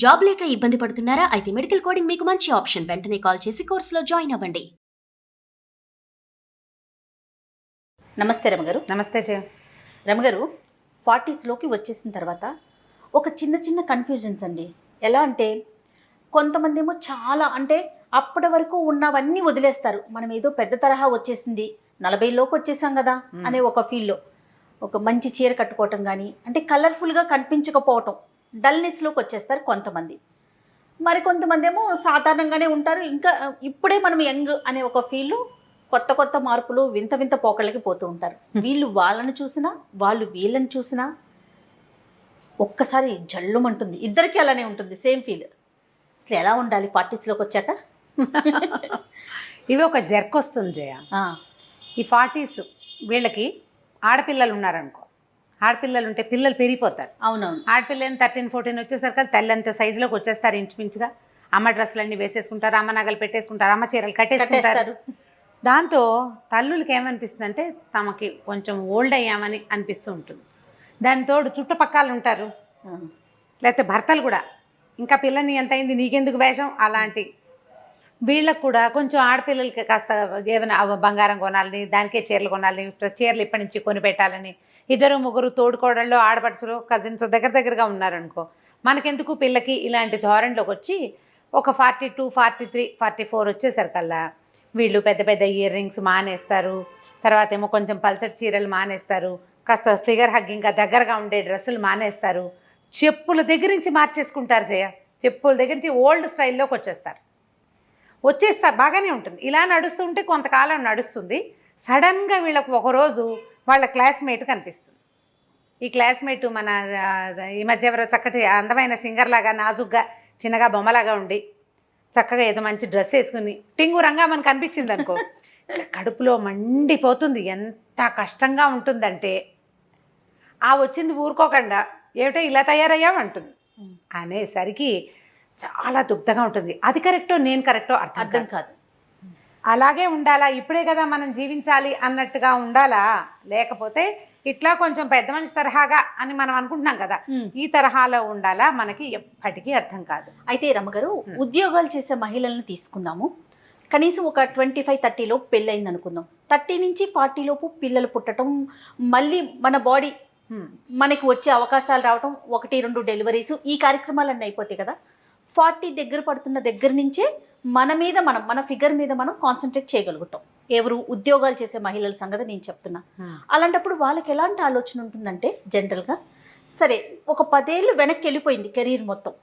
Job లేక ఇబ్బంది పడుతున్నారా? అయితే మెడికల్ కోడింగ్ మీకు మంచి ఆప్షన్. వెంటనే కాల్ చేసి కోర్సులో జాయిన్ అవ్వండి. నమస్తే రమగారు. నమస్తే జయ. రమగారు, 40స్లోకి వచ్చేసిన తర్వాత ఒక చిన్న చిన్న కన్ఫ్యూజన్స్ అండి. ఎలా అంటే కొంతమంది ఏమో చాలా అంటే అప్పటి వరకు ఉన్నవన్నీ వదిలేస్తారు. మనం ఏదో పెద్ద తరహా వచ్చేసింది, 40లోకి వచ్చేసాం కదా అనే ఒక ఫీల్లో ఒక మంచి చీర కట్టుకోవటం కానీ, అంటే కలర్ఫుల్గా కనిపించకపోవటం, డల్నెస్లోకి వచ్చేస్తారు కొంతమంది. మరి కొంతమంది ఏమో సాధారణంగానే ఉంటారు. ఇంకా ఇప్పుడే మనం యంగ్ అనే ఒక ఫీల్, కొత్త కొత్త మార్పులు, వింత వింత పోకళ్ళకి పోతూ ఉంటారు. వీళ్ళు వాళ్ళని చూసినా వాళ్ళు వీళ్ళని చూసినా ఒక్కసారి జల్లుమంటుంది. ఇద్దరికి అలానే ఉంటుంది, సేమ్ ఫీల్. అసలు ఎలా ఉండాలి 40స్లోకి వచ్చాక? ఇవి ఒక జర్క్ వస్తుంది జయ. ఈ 40s వీళ్ళకి ఆడపిల్లలు ఉన్నారనుకో, ఆడపిల్లలు ఉంటే పిల్లలు పెరిగిపోతారు. అవునవును. ఆడపిల్లలు 13, 14 వచ్చేసరికి తల్లంత సైజులోకి వచ్చేస్తారు ఇంచుమించుగా. అమ్మ డ్రెస్సులన్నీ వేసేసుకుంటారు, అమ్మ నగలు పెట్టేసుకుంటారు, అమ్మ చీరలు కట్టేసుకుంటారు. దాంతో తల్లులకి ఏమనిపిస్తుంది అంటే తమకి కొంచెం ఓల్డ్ అయ్యామని అనిపిస్తూ ఉంటుంది. దాని తోడు చుట్టుపక్కల ఉంటారు, లేకపోతే భర్తలు కూడా ఇంకా పిల్లని ఎంత అయింది నీకెందుకు వేషం అలాంటి. వీళ్ళకు కూడా కొంచెం ఆడపిల్లలకి కాస్త ఏమైనా బంగారం కొనాలని, దానికే చీరలు కొనాలని, చీరలు ఇప్పటి నుంచి కొని పెట్టాలని, ఇద్దరు ముగ్గురు తోడుకోడళ్ళు ఆడపడుచులు కజిన్స్ దగ్గరగా ఉన్నారనుకో, మనకెందుకు పిల్లకి ఇలాంటి ధోరణిలోకి వచ్చి ఒక 42, 43, 44 వచ్చేసరికల్లా వీళ్ళు పెద్ద పెద్ద ఇయర్ రింగ్స్ మానేస్తారు. తర్వాత ఏమో కొంచెం పల్చటి చీరలు మానేస్తారు, కాస్త ఫిగర్ హగ్గింగ్గా దగ్గరగా ఉండే డ్రెస్సులు మానేస్తారు, చెప్పుల దగ్గర నుంచి మార్చేసుకుంటారు జయ. చెప్పుల దగ్గర నుంచి ఓల్డ్ స్టైల్లోకి వచ్చేస్తారు. బాగానే ఉంటుంది. ఇలా నడుస్తుంటే కొంతకాలం నడుస్తుంది. సడన్గా వీళ్ళకు ఒకరోజు వాళ్ళ క్లాస్మేట్ కనిపిస్తుంది. ఈ క్లాస్మేట్ మన ఈ మధ్య ఎవరో చక్కటి అందమైన సింగర్లాగా, నాజుగ్గా, చిన్నగా బొమ్మలాగా ఉండి చక్కగా ఏదో మంచి డ్రెస్ వేసుకుని టింగురంగా మనకు అనిపించింది అనుకో, కడుపులో మండిపోతుంది. ఎంత కష్టంగా ఉంటుందంటే ఆ వచ్చింది ఊరుకోకుండా ఏమిటో ఇలా తయారయ్యామంటుంది అనేసరికి చాలా దుగ్ధగా ఉంటుంది. అది కరెక్టో నేను కరెక్టో అర్థం కాదు. అలాగే ఉండాలా, ఇప్పుడే కదా మనం జీవించాలి అన్నట్టుగా ఉండాలా, లేకపోతే ఇట్లా కొంచెం పెద్ద మనిషి తరహాగా అని మనం అనుకుంటున్నాం కదా, ఈ తరహాలో ఉండాలా, మనకి ఎప్పటికీ అర్థం కాదు. అయితే రమ్మగారు, ఉద్యోగాలు చేసే మహిళలను తీసుకుందాము. కనీసం ఒక 25, 30 లోపు పెళ్ళయింది అనుకుందాం. 30 నుంచి 40 లోపు పిల్లలు పుట్టడం, మళ్ళీ మన బాడీ మనకి వచ్చే అవకాశాలు రావటం, 1, 2 డెలివరీస్, ఈ కార్యక్రమాలన్నీ అయిపోతాయి కదా. 40 దగ్గర పడుతున్న దగ్గర నుంచే మన ఫిగర్ మీద మనం కాన్సన్ట్రేట్ చేయగలుగుతాం. ఎవరు ఉద్యోగాలు చేసే మహిళల సంగతి నేను చెప్తున్నా. అలాంటప్పుడు వాళ్ళకి ఎలాంటి ఆలోచన ఉంటుందంటే, జనరల్గా సరే ఒక 10 ఏళ్ళు వెనక్కి వెళ్ళిపోయింది కెరీర్ మొత్తం,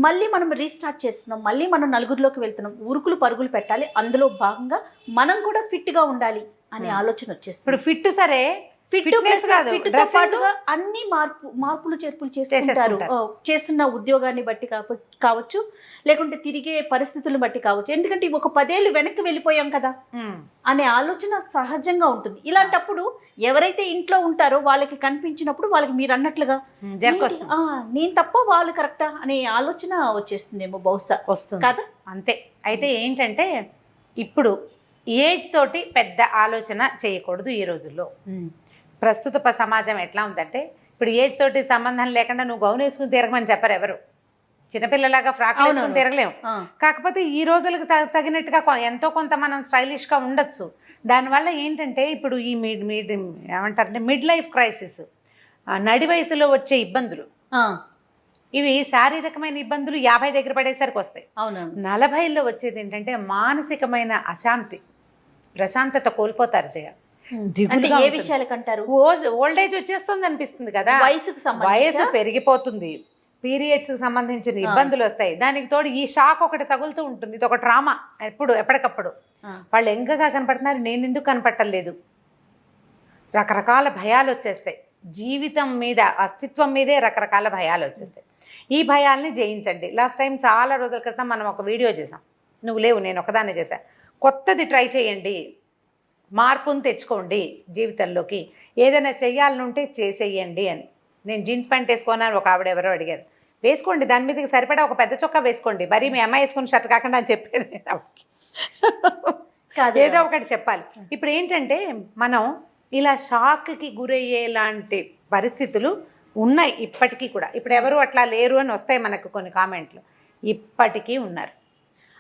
మళ్ళీ మనం రీస్టార్ట్ చేస్తున్నాం, మళ్ళీ మనం నలుగురిలోకి వెళ్తున్నాం, ఉరుకులు పరుగులు పెట్టాలి, అందులో భాగంగా మనం కూడా ఫిట్గా ఉండాలి అనే ఆలోచన వచ్చేస్తుంది. ఇప్పుడు ఫిట్ సరే, ఫిట్తో పాటుగా అన్ని మార్పులు చేర్పులు చేస్తుంటారు. చేస్తున్న ఉద్యోగాన్ని బట్టి కావచ్చు, లేకుంటే తిరిగే పరిస్థితులను బట్టి కావచ్చు. ఎందుకంటే ఒక 10 ఏళ్ళు వెనక్కి వెళ్ళిపోయాం కదా అనే ఆలోచన సహజంగా ఉంటుంది. ఇలాంటప్పుడు ఎవరైతే ఇంట్లో ఉంటారో వాళ్ళకి కనిపించినప్పుడు వాళ్ళకి మీరు అన్నట్లుగా నేను తప్ప వాళ్ళు కరెక్టా అనే ఆలోచన వచ్చేస్తుందేమో, బహుశా వస్తుంది కదా. అంతే. అయితే ఏంటంటే ఇప్పుడు ఏజ్ తోటి పెద్ద ఆలోచన చేయకూడదు ఈ రోజుల్లో. ప్రస్తుత సమాజం ఎట్లా ఉందంటే, ఇప్పుడు ఏజ్ తోటి సంబంధం లేకుండా నువ్వు గౌన్ వేసుకుని తిరగమని చెప్పరు ఎవరు. చిన్నపిల్లలాగా ఫ్రాక్ వేసుకుని తిరగలేము. కాకపోతే ఈ రోజులకు తగినట్టుగా ఎంతో కొంత మనం స్టైలిష్గా ఉండొచ్చు. దానివల్ల ఏంటంటే ఇప్పుడు ఈ ఏమంటారంటే మిడ్ లైఫ్ క్రైసిస్, నడి వయసులో వచ్చే ఇబ్బందులు, ఇవి శారీరకమైన ఇబ్బందులు 50 దగ్గర పడేసరికి వస్తాయి. 40లో వచ్చేది ఏంటంటే మానసికమైన అశాంతి, ప్రశాంతత కోల్పోతారు జయ. ఏ విషయాలకంటారు? ఓల్డ్ ఏజ్ వచ్చేస్తుంది అనిపిస్తుంది కదా, వయసు పెరిగిపోతుంది, పీరియడ్స్కి సంబంధించిన ఇబ్బందులు వస్తాయి, దానికి తోడు ఈ షాక్ ఒకటి తగులుతూ ఉంటుంది. ఇది ఒక డ్రామా ఎప్పటికప్పుడు. వాళ్ళు ఎంగగా కనపడుతున్నారు, నేను ఎందుకు కనపట్టలేదు, రకరకాల భయాలు వచ్చేస్తాయి. జీవితం మీద, అస్తిత్వం మీదే రకరకాల భయాలు వచ్చేస్తాయి. ఈ భయాల్ని జయించండి. లాస్ట్ టైం చాలా రోజుల క్రితం మనం ఒక వీడియో చేసాం, నువ్వు లేవు, నేను ఒకదాన్ని చేశాను. కొత్తది ట్రై చేయండి, మార్పును తెచ్చుకోండి జీవితంలోకి, ఏదైనా చెయ్యాలనుంటే చేసేయండి అని. నేను జీన్స్ ప్యాంట్ వేసుకోనని ఒక ఆవిడ ఎవరో అడిగారు. వేసుకోండి, దాని మీదకి సరిపడా ఒక పెద్ద చొక్కా వేసుకోండి, మరీ మీ అమ్మాయి వేసుకుని షర్ట్ కాకుండా అని చెప్పేది. ఏదో ఒకటి చెప్పాలి. ఇప్పుడు ఏంటంటే మనం ఇలా షాక్కి గురయ్యేలాంటి పరిస్థితులు ఉన్నాయి ఇప్పటికీ కూడా. ఇప్పుడు ఎవరు అట్లా లేరు అని వస్తాయి మనకు కొన్ని కామెంట్లు, ఇప్పటికీ ఉన్నారు.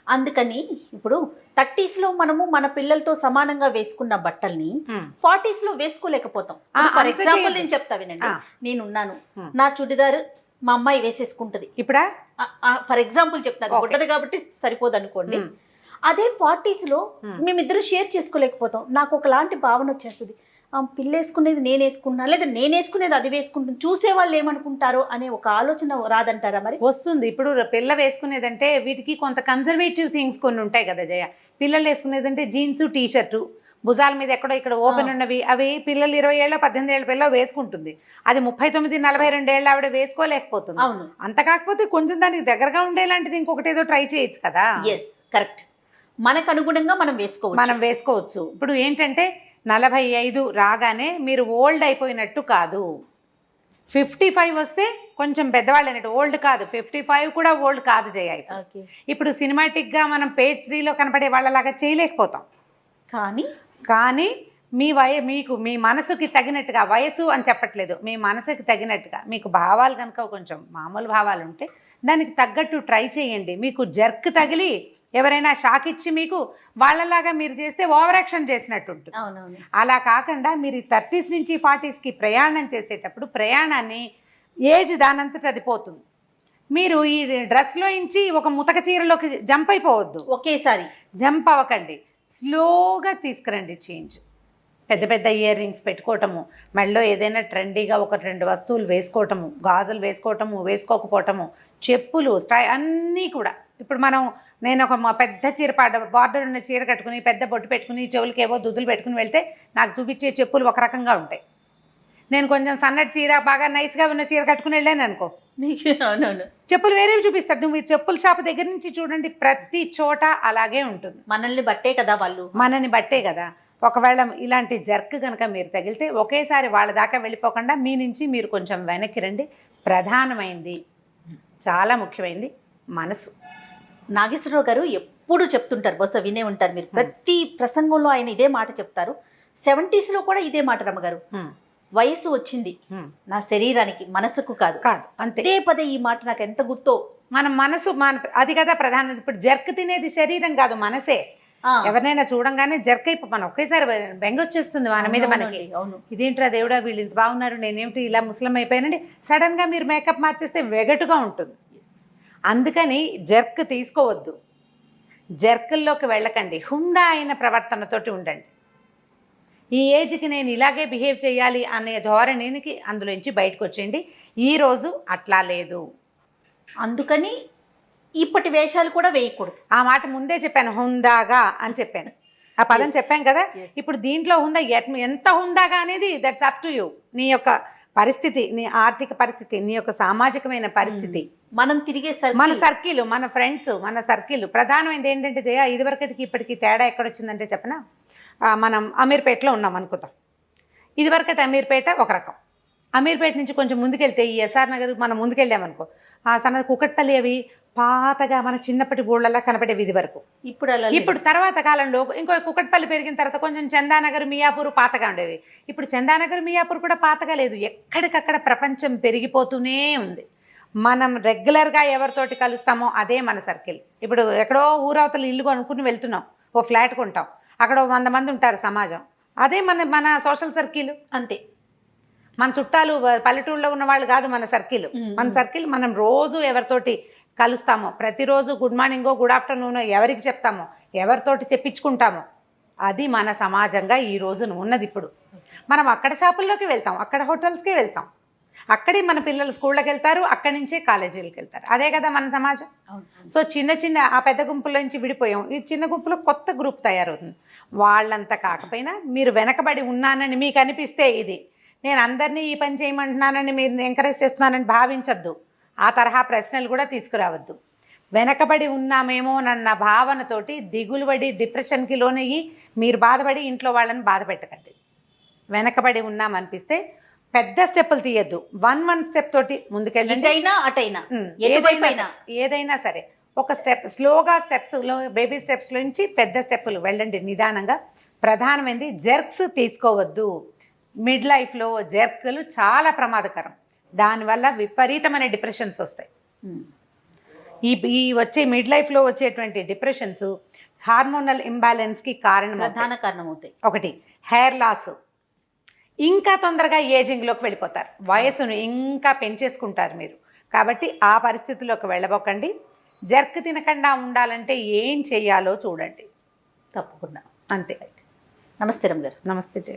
అందుకని ఇప్పుడు 30sలో మనము మన పిల్లలతో సమానంగా వేసుకున్న బట్టల్ని 40sలో వేసుకోలేకపోతాం. ఫర్ ఎగ్జాంపుల్ నేను చెప్తా వినండి, నేనున్నాను, నా చుడిదార్ మా అమ్మాయి వేసేసుకుంటది ఇప్పుడా, ఫర్ ఎగ్జాంపుల్ చెప్తాను, గుడ్డది కాబట్టి సరిపోదు అనుకోండి. అదే 40sలో మేమిద్దరు షేర్ చేసుకోలేకపోతాం. నాకు ఒకలాంటి భావన వచ్చేస్తుంది, పిల్ల వేసుకునేది నేను వేసుకున్నా, లేదా నేను వేసుకునేది అది వేసుకుంటాను, చూసే వాళ్ళు ఏమనుకుంటారో అనే ఒక ఆలోచన రాదంటారా? మరి వస్తుంది. ఇప్పుడు పిల్ల వేసుకునేదంటే వీటికి కొంత కన్జర్వేటివ్ థింగ్స్ కొన్ని ఉంటాయి కదా జయ. పిల్లలు వేసుకునేదంటే జీన్స్, టీ షర్టు, భుజాల మీద ఎక్కడో ఇక్కడ ఓపెన్ ఉన్నవి, అవి పిల్లలు 20 ఏళ్ళ 18 ఏళ్ళ పిల్ల వేసుకుంటుంది. అది 39, 42 ఏళ్ళ ఆవిడ వేసుకోలేకపోతుంది. అవును. అంత కాకపోతే కొంచెం దానికి దగ్గరగా ఉండేలాంటిది ఇంకొకటి ఏదో ట్రై చేయొచ్చు కదా. Yes, correct. మనకు అనుగుణంగా మనం వేసుకోవచ్చు. ఇప్పుడు ఏంటంటే 45 రాగానే మీరు ఓల్డ్ అయిపోయినట్టు కాదు. 55 వస్తే కొంచెం పెద్దవాళ్ళు అన్నట్టు, ఓల్డ్ కాదు. 55 కూడా ఓల్డ్ కాదు జయ. ఇప్పుడు సినిమాటిక్గా మనం పేజ్ 3లో కనపడే వాళ్ళలాగా చేయలేకపోతాం. కానీ మీకు మీ మనసుకి తగినట్టుగా, వయసు అని చెప్పట్లేదు, మీ మనసుకి తగినట్టుగా మీకు భావాలు కనుక కొంచెం మామూలు భావాలు ఉంటే దానికి తగ్గట్టు ట్రై చేయండి. మీకు జర్క్ తగిలి ఎవరైనా షాక్ ఇచ్చి మీకు వాళ్ళలాగా మీరు చేస్తే ఓవర్ యాక్షన్ చేసినట్టు ఉంటుంది. అలా కాకుండా మీరు 30s నుంచి 40sకి ప్రయాణం చేసేటప్పుడు ప్రయాణాన్ని ఏజ్ దానంతట అది పోతుంది. మీరు ఈ డ్రెస్లో నుంచి ఒక ముతక చీరలోకి జంప్ అయిపోవద్దు, ఒకేసారి జంప్ అవ్వకండి, స్లోగా తీసుకురండి చేంజ్. పెద్ద పెద్ద ఇయర్ రింగ్స్ పెట్టుకోవటము, మెడలో ఏదైనా ట్రెండీగా 1-2 వస్తువులు వేసుకోవటము, గాజులు వేసుకోవటము, వేసుకోకపోవటము, చెప్పులు, అన్నీ కూడా. ఇప్పుడు నేను ఒక పెద్ద చీర బార్డర్ ఉన్న చీర కట్టుకుని పెద్ద బొట్టు పెట్టుకుని చెవులకి ఏవో దుద్దులు పెట్టుకుని వెళ్తే నాకు చూపించే చెప్పులు ఒక రకంగా ఉంటాయి. నేను కొంచెం సన్నటి చీర బాగా నైస్గా ఉన్న చీర కట్టుకుని వెళ్ళాను అనుకో, చెప్పులు వేరేవి చూపిస్తారు. మీరు చెప్పుల షాప్ దగ్గర నుంచి చూడండి, ప్రతి చోట అలాగే ఉంటుంది. మనల్ని బట్టే కదా వాళ్ళు, మనల్ని బట్టే కదా. ఒకవేళ ఇలాంటి జర్క్ కనుక మీరు తగిలితే ఒకేసారి వాళ్ళ దాకా వెళ్ళిపోకుండా మీ నుంచి మీరు కొంచెం వెనక్కి రండి. ప్రధానమైంది, చాలా ముఖ్యమైనది మనసు. నాగేశ్వరరావు గారు ఎప్పుడు చెప్తుంటారు, బహుశా వినే ఉంటారు మీరు, ప్రతి ప్రసంగంలో ఆయన ఇదే మాట చెప్తారు. 70sలో కూడా ఇదే మాట రమ్మగారు, వయసు వచ్చింది నా శరీరానికి, మనసుకు కాదు అంతే. పదే ఈ మాట నాకు ఎంత గుర్తో. మనసు అది కదా ప్రధానం. ఇప్పుడు జర్క్ తినేది శరీరం కాదు, మనసే. ఎవరినైనా చూడంగానే జర్క్ అయిపో, మనం ఒకేసారి బెంగ వచ్చేస్తుంది మన మీద. మనకి ఇదేంట్రా దేవుడా వీళ్ళు ఇంత బాగున్నారు, నేనేమిటి ఇలా ముసలం అయిపోయానండి. సడన్గా మీరు మేకప్ మార్చేస్తే వెగటుగా ఉంటుంది. అందుకని జర్క్ తీసుకోవద్దు, జర్కుల్లోకి వెళ్ళకండి. హుందా అయిన ప్రవర్తనతోటి ఉండండి. ఈ ఏజ్కి నేను ఇలాగే బిహేవ్ చేయాలి అనే ధోరణికి అందులోంచి బయటకు వచ్చేయండి. ఈరోజు అట్లా లేదు, అందుకని ఇప్పటి వేషాలు కూడా వేయకూడదు. ఆ మాట ముందే చెప్పాను, హుందాగా అని చెప్పాను, ఆ పదం చెప్పాను కదా. ఇప్పుడు దీంట్లో హుందా ఎంత హుందాగా అనేది దట్స్ అప్ టు యూ. నీ యొక్క పరిస్థితి, నీ ఆర్థిక పరిస్థితి, నీ యొక్క సామాజికమైన పరిస్థితి, మనం తిరిగే మన సర్కిల్, మన ఫ్రెండ్స్, మన సర్కిల్. ప్రధానమైనది ఏంటంటే జయ, ఇదివరకటికి ఇప్పటికి తేడా ఎక్కడొచ్చిందంటే చెప్పనా, మనం అమీర్పేటలో ఉన్నాం అనుకుందాం. ఇదివరకటి అమీర్పేట ఒక రకం, అమీర్పేట నుంచి కొంచెం ముందుకెళ్తే ఈ ఎస్ఆర్ నగర్ మనం ముందుకెళ్ళామనుకో, సన్న కుకట్పల్లి అవి పాతగా మన చిన్నప్పటి ఊళ్ళలా కనపడేవి ఇది వరకు. ఇప్పుడు తర్వాత కాలంలో ఇంకో కుకట్పల్లి పెరిగిన తర్వాత కొంచెం చందానగర్, మియాపూర్ పాతగా ఉండేవి. ఇప్పుడు చందానగర్, మియాపూర్ కూడా పాతగా లేదు. ఎక్కడికక్కడ ప్రపంచం పెరిగిపోతూనే ఉంది. మనం రెగ్యులర్గా ఎవరితోటి కలుస్తామో అదే మన సర్కిల్. ఇప్పుడు ఎక్కడో ఊరవతల ఇల్లు కొనుక్కుని వెళ్తున్నాం, ఓ ఫ్లాట్ కొంటాం, అక్కడ 100 మంది ఉంటారు సమాజం, అదే మన సోషల్ సర్కిల్. అంతే. మన చుట్టాలు పల్లెటూరులో ఉన్న వాళ్ళు కాదు మన సర్కిల్. మన సర్కిల్ మనం రోజు ఎవరితోటి కలుస్తామో, ప్రతిరోజు గుడ్ మార్నింగో గుడ్ ఆఫ్టర్నూనో ఎవరికి చెప్తామో, ఎవరితోటి చెప్పించుకుంటామో, అది మన సమాజంగా ఈ రోజున ఉన్నది. ఇప్పుడు మనం అక్కడ షాపుల్లోకి వెళ్తాం, అక్కడ హోటల్స్కి వెళ్తాం, అక్కడే మన పిల్లలు స్కూళ్ళకి వెళ్తారు, అక్కడి నుంచే కాలేజీలకు వెళ్తారు. అదే కదా మన సమాజం. సో చిన్న ఆ పెద్ద గుంపుల నుంచి విడిపోయాం, ఈ చిన్న గుంపులో కొత్త గ్రూప్ తయారవుతుంది. వాళ్ళంతా కాకపోయినా మీరు వెనకబడి ఉన్నానని మీకు అనిపిస్తే, ఇది నేను అందరినీ ఈ పని చేయమంటున్నానని మీరు ఎంకరేజ్ చేస్తున్నానని భావించద్దు. ఆ తరహా ప్రశ్నలు కూడా తీసుకురావద్దు. వెనకబడి ఉన్నామేమో అన్న భావనతోటి దిగులుబడి డిప్రెషన్కి లోనయ్యి మీరు బాధపడి ఇంట్లో వాళ్ళని బాధ పెట్టకండి. వెనకబడి ఉన్నామనిపిస్తే పెద్ద స్టెప్పులు తీయద్దు, 1 స్టెప్ తోటి ముందుకెళ్ళండి. ఏదైనా సరే ఒక స్టెప్, స్లోగా స్టెప్స్లో, బేబీ స్టెప్స్లో నుంచి పెద్ద స్టెప్పులు వెళ్ళండి నిదానంగా. ప్రధానమైనది జర్క్స్ తీసుకోవద్దు. మిడ్ లైఫ్లో జర్కులు చాలా ప్రమాదకరం. దానివల్ల విపరీతమైన డిప్రెషన్స్ వస్తాయి. ఉమ్. ఈ వచ్చే మిడ్ లైఫ్లో వచ్చేటువంటి డిప్రెషన్స్ హార్మోనల్ ఇంబ్యాలెన్స్కి కారణం. ప్రధాన కారణం అవుతాయి. ఒకటి హెయిర్ లాస్, ఇంకా తొందరగా ఏజింగ్లోకి వెళ్ళిపోతారు, వయసును ఇంకా పెంచేసుకుంటారు మీరు. కాబట్టి ఆ పరిస్థితుల్లోకి వెళ్ళబోకండి. జర్క్ తినకుండా ఉండాలంటే ఏం చేయాలో చూడండి. తప్పకుండా. అంతే. నమస్తే రమ్య గారు. నమస్తే జయ.